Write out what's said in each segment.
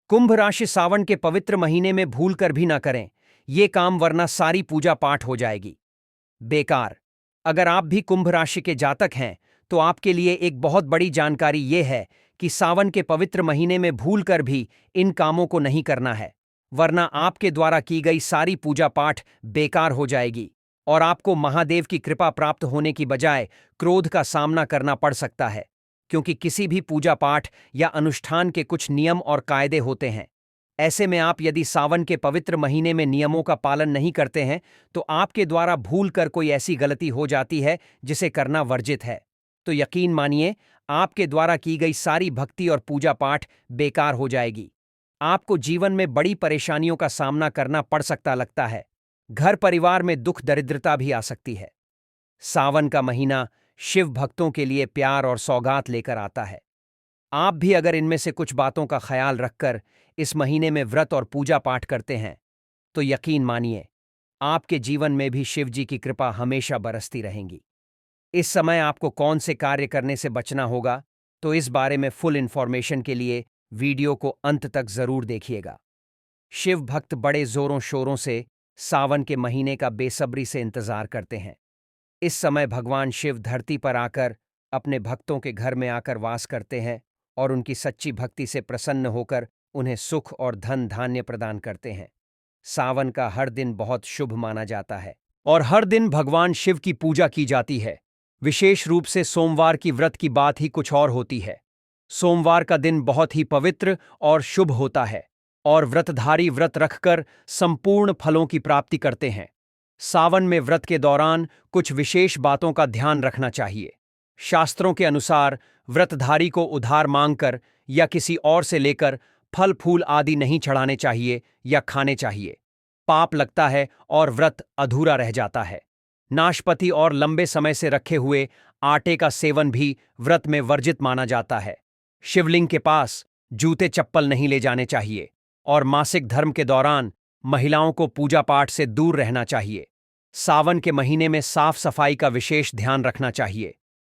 कुंभ राशि सावन के पवित्र महीने में भूल कर भी ना करें ये काम, वरना सारी पूजा पाठ हो जाएगी बेकार। अगर आप भी कुंभ राशि के जातक हैं तो आपके लिए एक बहुत बड़ी जानकारी ये है कि सावन के पवित्र महीने में भूल कर भी इन कामों को नहीं करना है, वरना आपके द्वारा की गई सारी पूजा पाठ बेकार हो जाएगी और आपको महादेव की कृपा प्राप्त होने की बजाय क्रोध का सामना करना पड़ सकता है, क्योंकि किसी भी पूजा पाठ या अनुष्ठान के कुछ नियम और कायदे होते हैं। ऐसे में आप यदि सावन के पवित्र महीने में नियमों का पालन नहीं करते हैं तो आपके द्वारा भूल कर कोई ऐसी गलती हो जाती है जिसे करना वर्जित है, तो यकीन मानिए आपके द्वारा की गई सारी भक्ति और पूजा पाठ बेकार हो जाएगी। आपको जीवन में बड़ी परेशानियों का सामना करना पड़ सकता लगता है। घर परिवार में दुख दरिद्रता भी आ सकती है। सावन का महीना शिव भक्तों के लिए प्यार और सौगात लेकर आता है। आप भी अगर इनमें से कुछ बातों का ख्याल रखकर इस महीने में व्रत और पूजा पाठ करते हैं तो यकीन मानिए आपके जीवन में भी शिव जी की कृपा हमेशा बरसती रहेंगी। इस समय आपको कौन से कार्य करने से बचना होगा, तो इस बारे में फुल इन्फॉर्मेशन के लिए वीडियो को अंत तक जरूर देखिएगा। शिव भक्त बड़े जोरों शोरों से सावन के महीने का बेसब्री से इंतजार करते हैं। इस समय भगवान शिव धरती पर आकर अपने भक्तों के घर में आकर वास करते हैं और उनकी सच्ची भक्ति से प्रसन्न होकर उन्हें सुख और धन धान्य प्रदान करते हैं। सावन का हर दिन बहुत शुभ माना जाता है और हर दिन भगवान शिव की पूजा की जाती है। विशेष रूप से सोमवार की व्रत की बात ही कुछ और होती है। सोमवार का दिन बहुत ही पवित्र और शुभ होता है और व्रतधारी व्रत रखकर संपूर्ण फलों की प्राप्ति करते हैं। सावन में व्रत के दौरान कुछ विशेष बातों का ध्यान रखना चाहिए। शास्त्रों के अनुसार व्रतधारी को उधार मांगकर या किसी और से लेकर फल फूल आदि नहीं चढ़ाने चाहिए या खाने चाहिए। पाप लगता है और व्रत अधूरा रह जाता है। नाशपाती और लंबे समय से रखे हुए आटे का सेवन भी व्रत में वर्जित माना जाता है। शिवलिंग के पास जूते चप्पल नहीं ले जाने चाहिए और मासिक धर्म के दौरान महिलाओं को पूजा पाठ से दूर रहना चाहिए। सावन के महीने में साफ सफाई का विशेष ध्यान रखना चाहिए,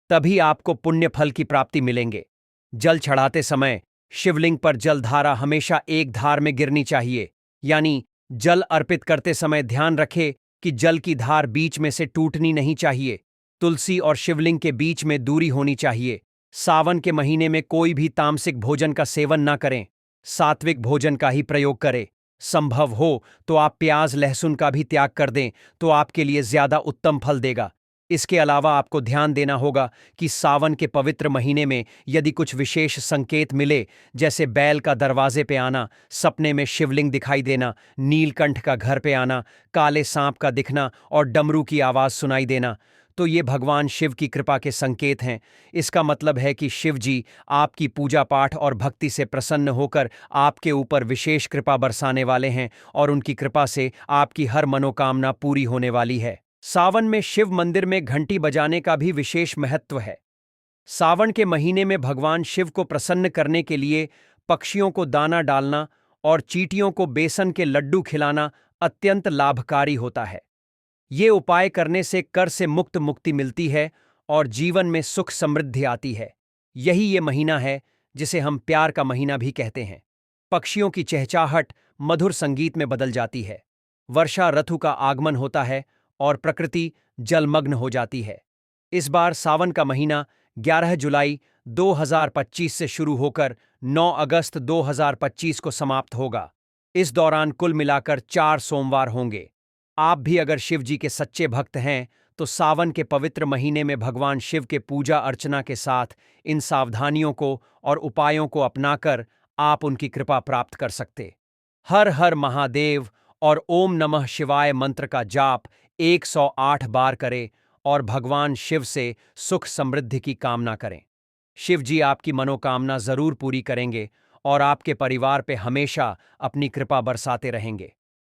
तभी आपको पुण्य फल की प्राप्ति मिलेंगे। जल चढ़ाते समय शिवलिंग पर जलधारा हमेशा एक धार में गिरनी चाहिए, यानी जल अर्पित करते समय ध्यान रखें कि जल की धार बीच में से टूटनी नहीं चाहिए। तुलसी और शिवलिंग के बीच में दूरी होनी चाहिए। सावन के महीने में कोई भी तामसिक भोजन का सेवन ना करें, सात्विक भोजन का ही प्रयोग करें। संभव हो तो आप प्याज लहसुन का भी त्याग कर दें तो आपके लिए ज्यादा उत्तम फल देगा। इसके अलावा आपको ध्यान देना होगा कि सावन के पवित्र महीने में यदि कुछ विशेष संकेत मिले, जैसे बैल का दरवाजे पे आना, सपने में शिवलिंग दिखाई देना, नीलकंठ का घर पे आना, काले सांप का दिखना और डमरू की आवाज सुनाई देना, तो ये भगवान शिव की कृपा के संकेत हैं। इसका मतलब है कि शिव जी आपकी पूजा पाठ और भक्ति से प्रसन्न होकर आपके ऊपर विशेष कृपा बरसाने वाले हैं और उनकी कृपा से आपकी हर मनोकामना पूरी होने वाली है। सावन में शिव मंदिर में घंटी बजाने का भी विशेष महत्व है। सावन के महीने में भगवान शिव को प्रसन्न करने के लिए पक्षियों को दाना डालना और चींटियों को बेसन के लड्डू खिलाना अत्यंत लाभकारी होता है। ये उपाय करने से कर से मुक्ति मिलती है और जीवन में सुख समृद्धि आती है। यही ये महीना है जिसे हम प्यार का महीना भी कहते हैं। पक्षियों की चहचहाहट मधुर संगीत में बदल जाती है। वर्षा ऋतु का आगमन होता है और प्रकृति जलमग्न हो जाती है। इस बार सावन का महीना 11 जुलाई 2025 से शुरू होकर 9 अगस्त 2025 को समाप्त होगा। इस दौरान कुल मिलाकर 4 सोमवार होंगे। आप भी अगर शिव जी के सच्चे भक्त हैं तो सावन के पवित्र महीने में भगवान शिव के पूजा अर्चना के साथ इन सावधानियों को और उपायों को अपनाकर आप उनकी कृपा प्राप्त कर सकते। हर हर महादेव और ओम नमः शिवाय मंत्र का जाप 108 बार करें और भगवान शिव से सुख समृद्धि की कामना करें। शिव जी आपकी मनोकामना जरूर पूरी करेंगे और आपके परिवार पे हमेशा अपनी कृपा बरसाते रहेंगे।